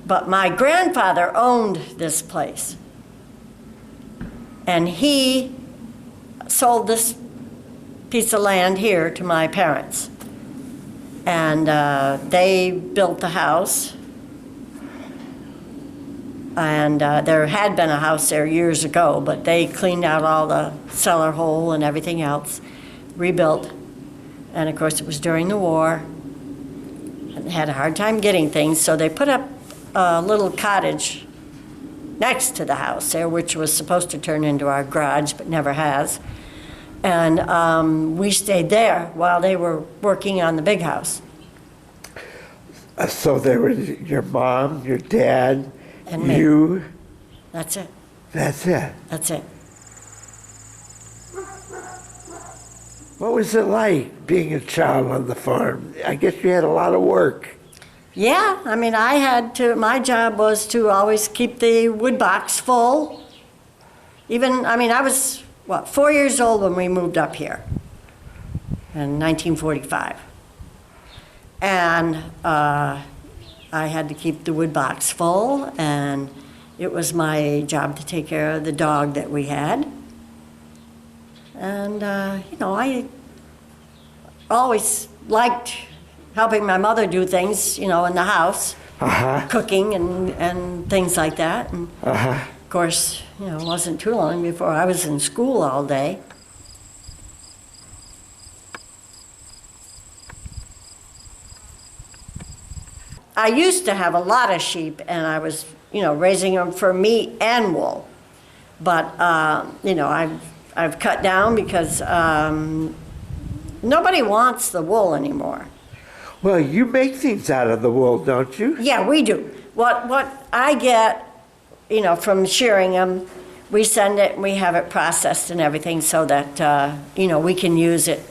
But my grandfather owned this place. And he sold this piece of land here to my parents. And they built the house. And there had been a house there years ago, but they cleaned out all the cellar hole and everything else, rebuilt. And of course, it was during the war, and had a hard time getting things, so they put up a little cottage next to the house there, which was supposed to turn into our garage, but never has. And we stayed there while they were working on the big house. So there was your mom, your dad, And me. you. That's it. That's it. That's it. What was it like being a child on the farm? I guess you had a lot of work. Yeah, I mean, my job was to always keep the wood box full. Even, I mean, I was, 4 years old when we moved up here in 1945. And I had to keep the wood box full, and it was my job to take care of the dog that we had. And, I always liked helping my mother do things, in the house, cooking and things like that. And of course, it wasn't too long before I was in school all day. I used to have a lot of sheep, and I was, raising them for meat and wool. But, I've cut down because nobody wants the wool anymore. Well, you make things out of the wool, don't you? Yeah, we do. What I get, from shearing them, we send it and we have it processed and everything so that, we can use it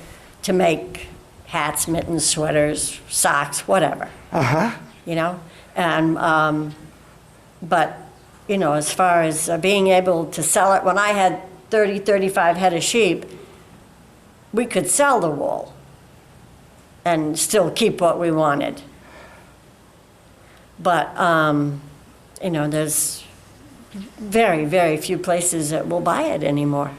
to make hats, mittens, sweaters, socks, whatever. And, but, as far as being able to sell it, when I had 30, 35 head of sheep, we could sell the wool and still keep what we wanted. But, there's very, very few places that will buy it anymore.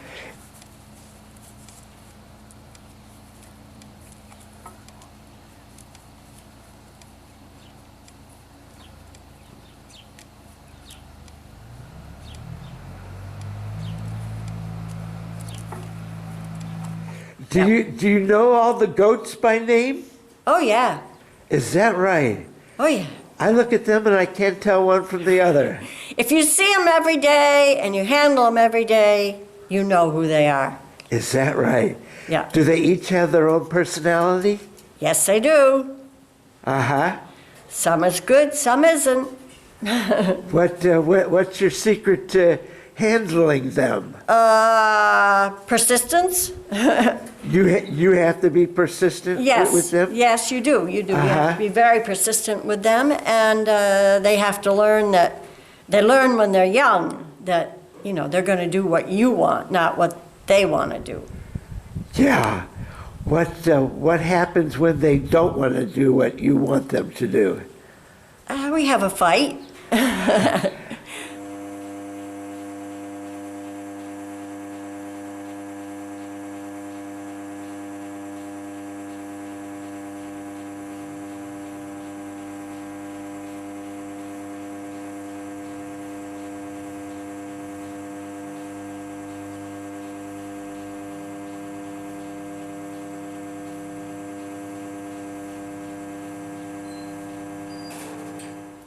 Do you know all the goats by name? Oh, yeah. Is that right? Oh, yeah. I look at them and I can't tell one from the other. If you see them every day and you handle them every day, you know who they are. Is that right? Yeah. Do they each have their own personality? Yes, they do. Some is good, some isn't. What's your secret to handling them? Persistence. You have to be persistent with them? Yes, you do. You do. You have to be very persistent with them, and they have to learn that, they learn when they're young that, they're going to do what you want, not what they want to do. Yeah. What happens when they don't want to do what you want them to do? We have a fight.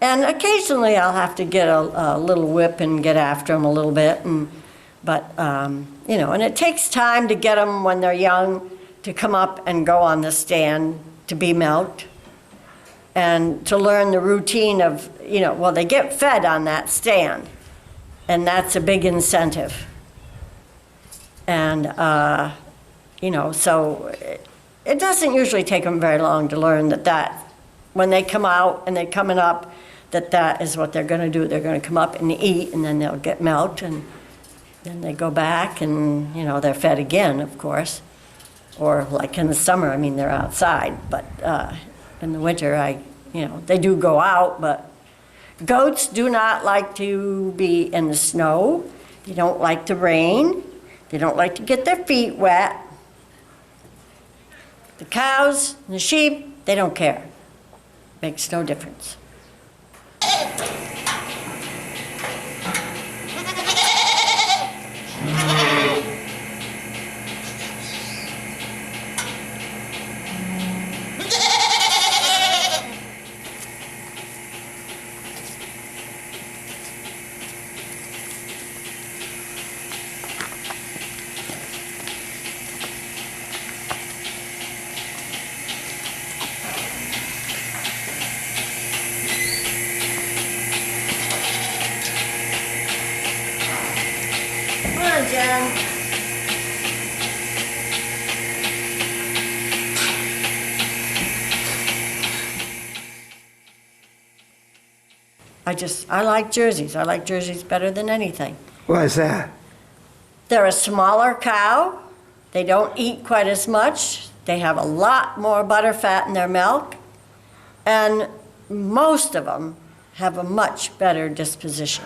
And occasionally I'll have to get a little whip and get after them a little bit. But and it takes time to get them when they're young to come up and go on the stand to be milked. And to learn the routine of, they get fed on that stand. And that's a big incentive. And, so it doesn't usually take them very long to learn that when they come out and they're coming up, that is what they're going to do. They're going to come up and eat, and then they'll get milked, and then they go back, and, they're fed again, of course. Or like in the summer, they're outside. But in the winter, they do go out, but Goats do not like to be in the snow. They don't like the rain. They don't like to get their feet wet. The cows and the sheep, they don't care. Makes no difference. Come on, Jen. I like jerseys. I like jerseys better than anything. Why is that? They're a smaller cow. They don't eat quite as much. They have a lot more butter fat in their milk. And most of them have a much better disposition.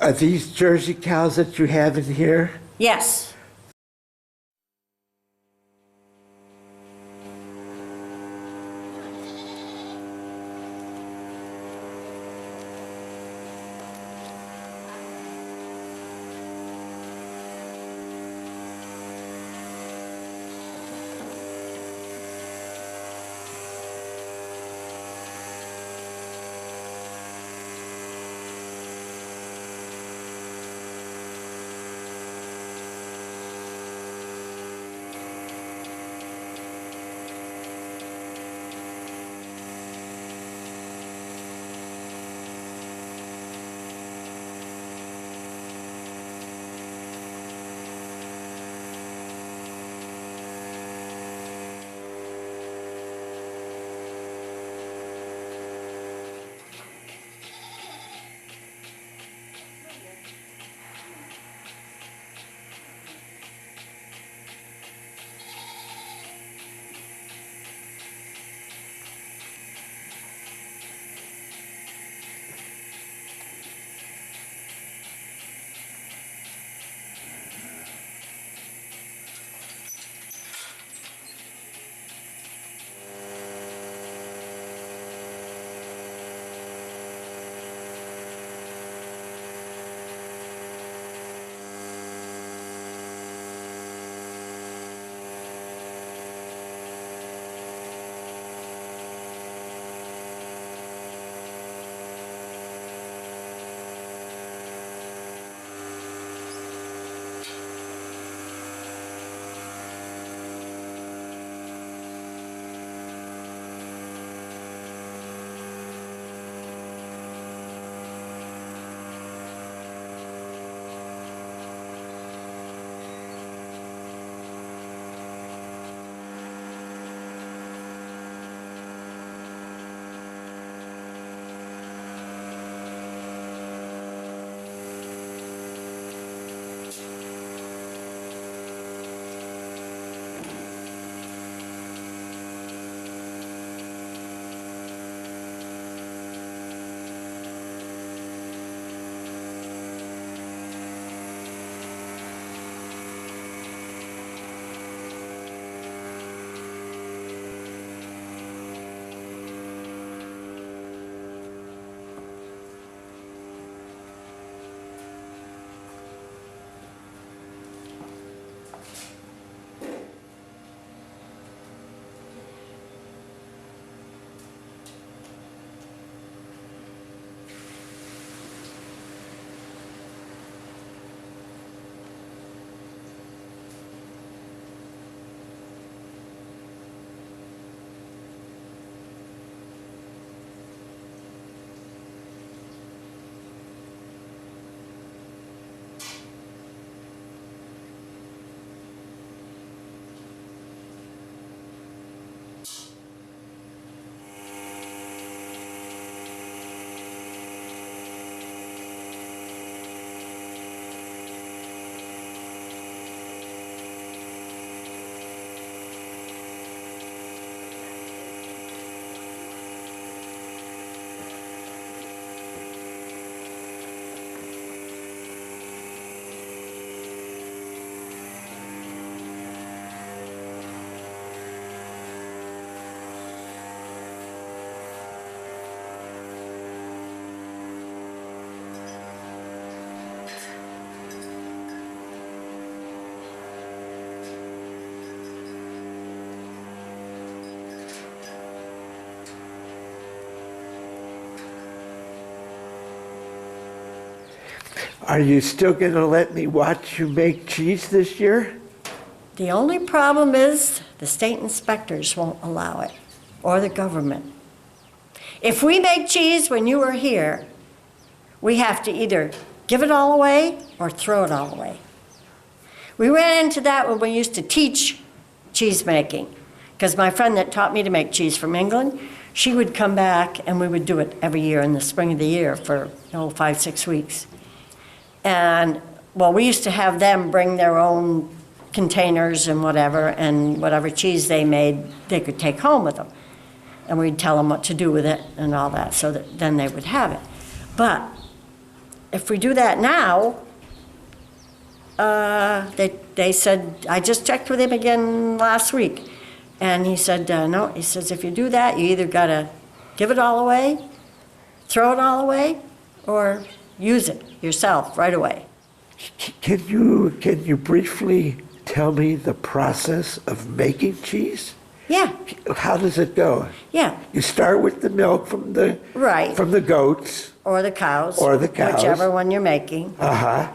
Are these Jersey cows that you have in here? Yes. Are you still going to let me watch you make cheese this year? The only problem is the state inspectors won't allow it, or the government. If we make cheese when you are here, we have to either give it all away or throw it all away. We ran into that when we used to teach cheese making, because my friend that taught me to make cheese from England, she would come back and we would do it every year in the spring of the year for 5, 6 weeks. And well, we used to have them bring their own containers and whatever cheese they made, they could take home with them. And we'd tell them what to do with it and all that, so that then they would have it. But if we do that now, they said, I just checked with him again last week, and he said, no, he says, if you do that, you either gotta give it all away, throw it all away, or use it yourself right away. Can you briefly tell me the process of making cheese? Yeah. How does it go? Yeah. You start with the milk from the goats. Or the cows. Or the cows. Whichever one you're making. Uh-huh.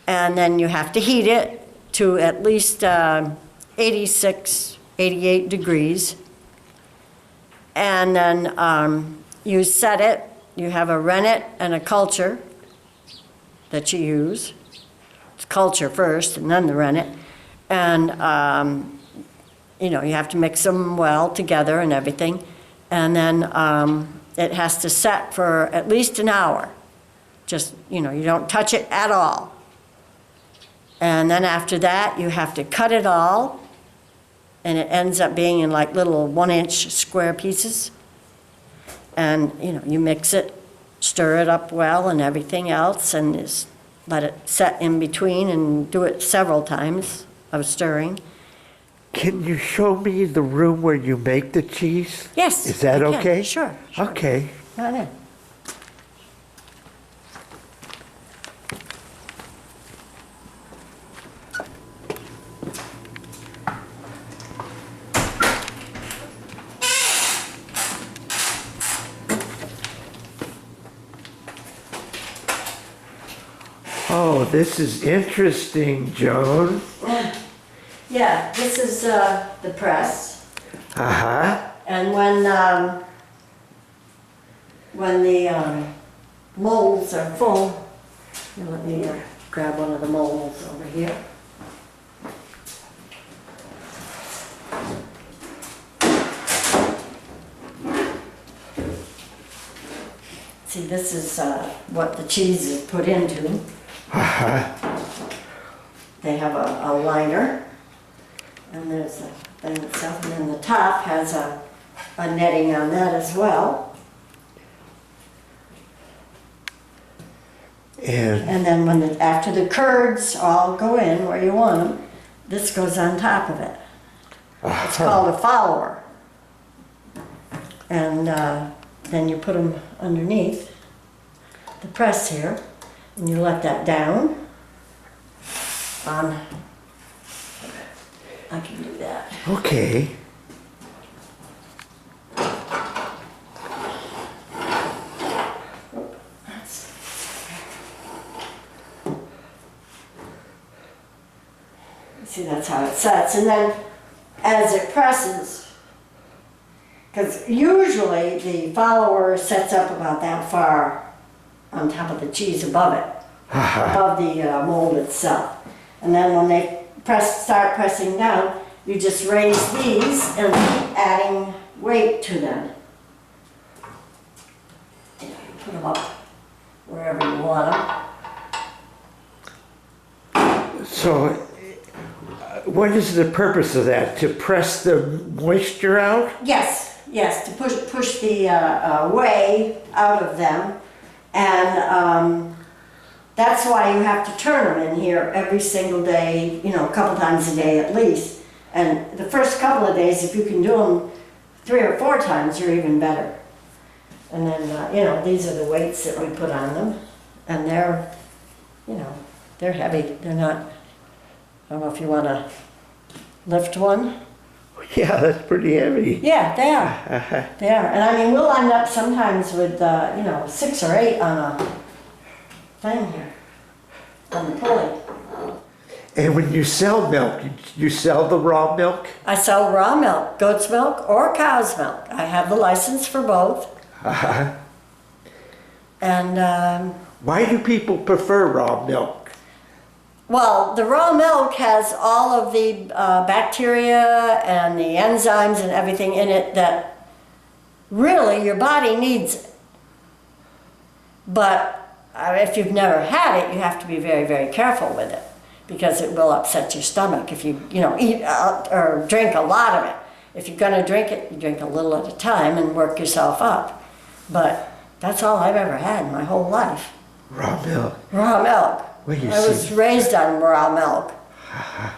And then you have to heat it to at least 86, 88 degrees. And then you set it. You have a rennet and a culture that you use. It's culture first and then the rennet. And you have to mix them well together and everything. And then it has to set for at least an hour. Just, you don't touch it at all. And then after that, you have to cut it all. And it ends up being in like little 1-inch square pieces. And, you mix it, stir it up well and everything else, and just let it set in between and do it several times of stirring. Can you show me the room where you make the cheese? Yes. Is that I can. okay? Sure. Okay. Right in. Oh, this is interesting, Joan. Yeah, this is the press. Uh-huh. And when the molds are full, let me grab one of the molds over here. See, this is what the cheese is put into. Uh-huh. They have a liner, and there's a thing itself, and then the top has a netting on that as well. And then after the curds all go in where you want them, this goes on top of it. It's called a follower. And then you put them underneath the press here, and you let that down on, I can do that. Okay. See, that's how it sets. And then as it presses, because usually the follower sets up about that far on top of the cheese above it, above the mold itself. And then when they start pressing down, you just raise these and keep adding weight to them. You put them up wherever you want them. So, what is the purpose of that? To press the moisture out? Yes, to push the whey out of them. And that's why you have to turn them in here every single day, a couple times a day at least. And the first couple of days, if you can do them 3 or 4 times, you're even better. And then, these are the weights that we put on them. And they're, they're heavy. They're not, I don't know if you want to lift one. Yeah, that's pretty heavy. Yeah, they are. They are. And we'll end up sometimes with, 6 or 8 on a thing here. on the pulley. And when you sell milk, you sell the raw milk? I sell raw milk, goat's milk or cow's milk. I have the license for both. Uh-huh. And, Why do people prefer raw milk? well, the raw milk has all of the bacteria and the enzymes and everything in it that really your body needs it. But if you've never had it, you have to be very, very careful with it, because it will upset your stomach if you eat or drink a lot of it. If you're going to drink it, you drink a little at a time and work yourself up. But that's all I've ever had in my whole life. Raw milk. Raw milk. Well, you I was see. raised on raw milk,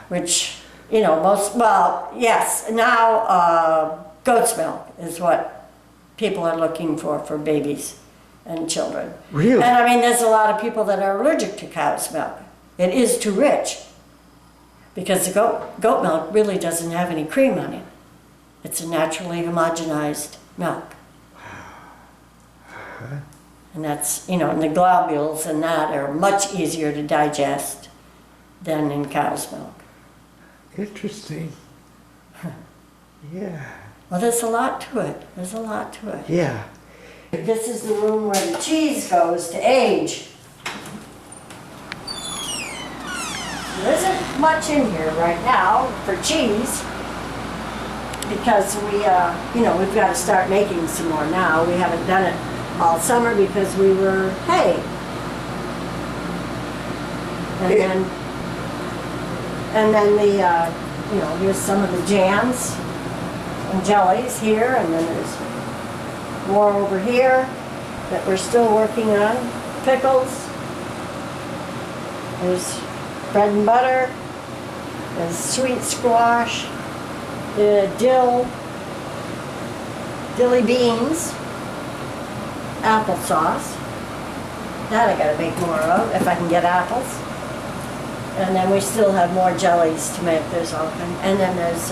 which, yes, now goat's milk is what people are looking for babies and children. Really? And I mean, there's a lot of people that are allergic to cow's milk. It is too rich, because the goat milk really doesn't have any cream on it. It's a naturally homogenized milk. And that's, and the globules and that are much easier to digest than in cow's milk. Interesting. Yeah. Well, there's a lot to it. There's a lot to it. Yeah. This is the room where the cheese goes to age. There isn't much in here right now for cheese, because we've got to start making some more now. We haven't done it all summer because we were hay. And then here's some of the jams and jellies here, and then there's more over here that we're still working on. Pickles. There's bread and butter. There's sweet squash. The dilly beans. Applesauce. That I gotta make more of if I can get apples. And then we still have more jellies to make. There's all kind. And then there's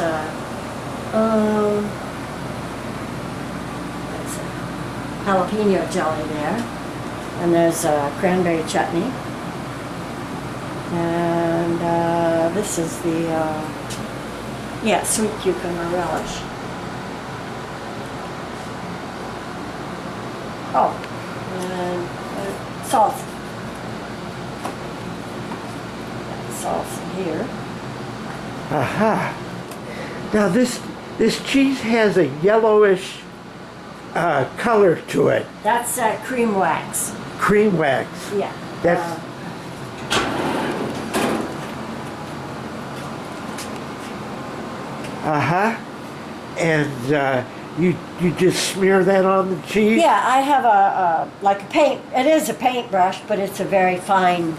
jalapeno jelly there. And there's cranberry chutney. And this is the sweet cucumber relish. Oh, and salsa. Salsa here. Aha. Now this cheese has a yellowish color to it. That's cream wax. Cream wax. Yeah. That's and you just smear that on the cheese? Yeah, I have a paint. It is a paintbrush, but it's a very fine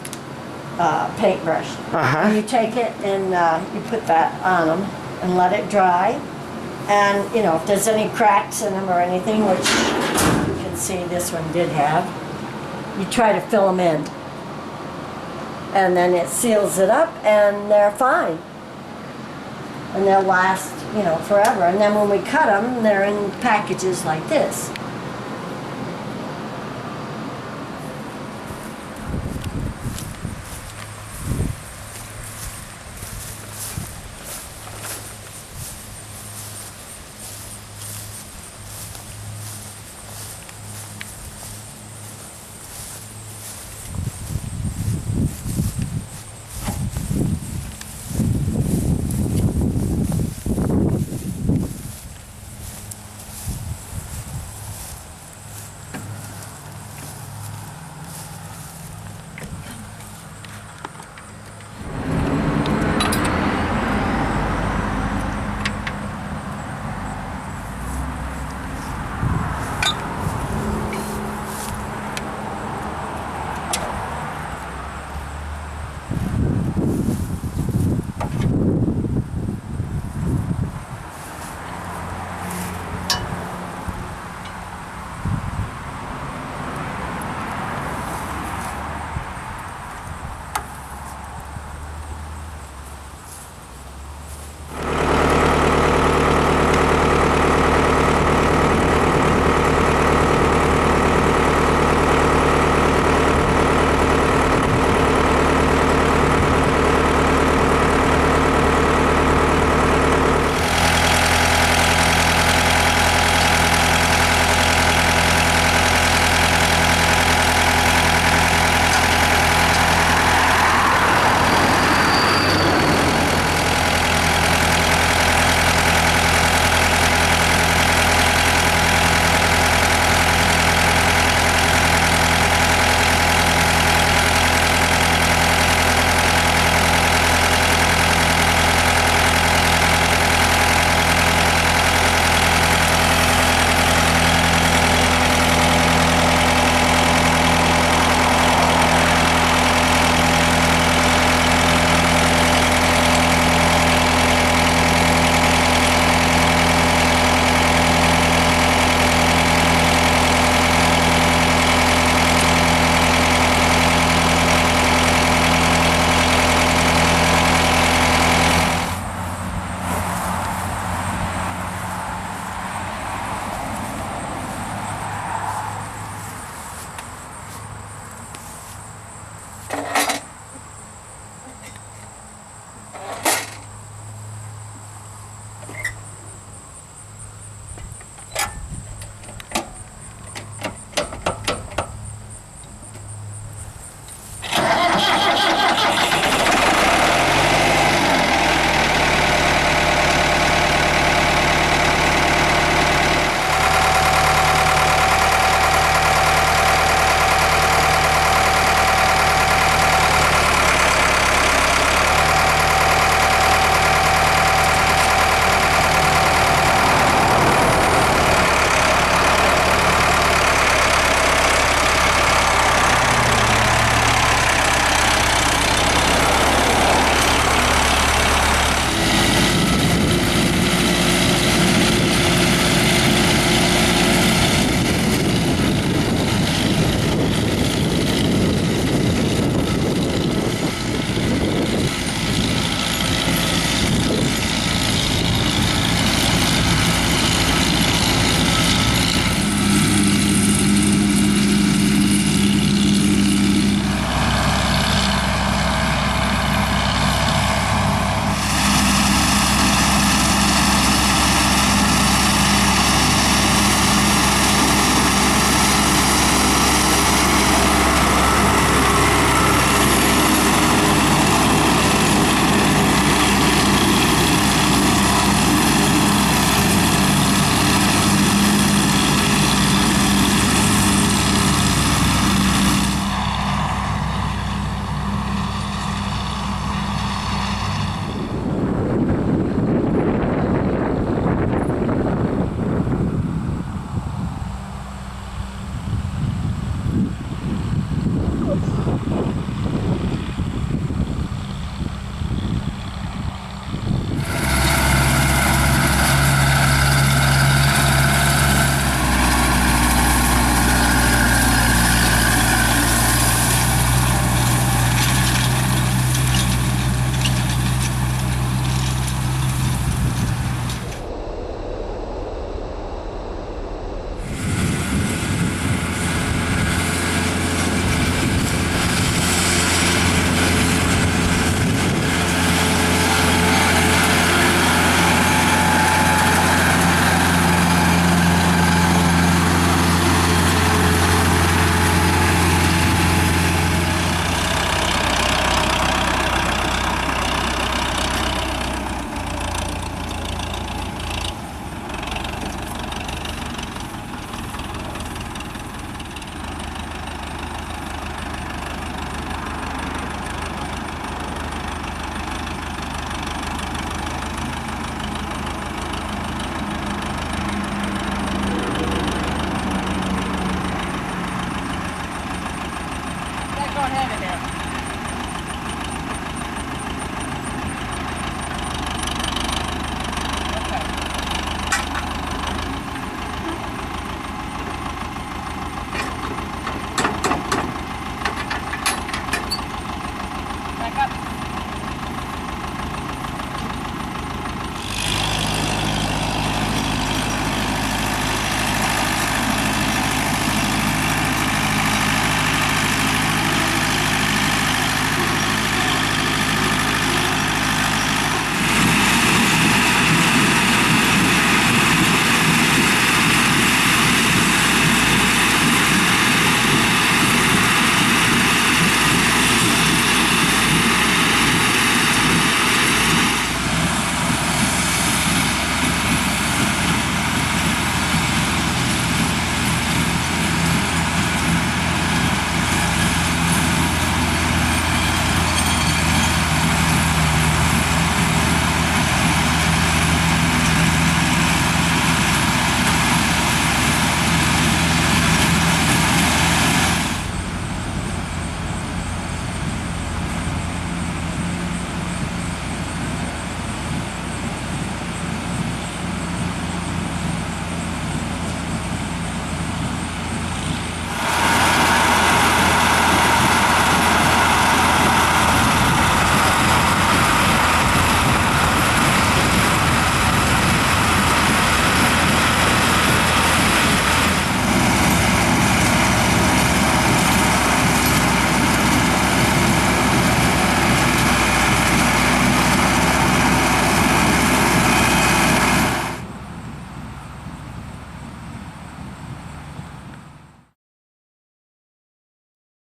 paintbrush. And you take it and you put that on them and let it dry. And if there's any cracks in them or anything, which you can see this one did have, you try to fill them in. And then it seals it up, and they're fine. And they'll last, forever. And then when we cut them, they're in packages like this.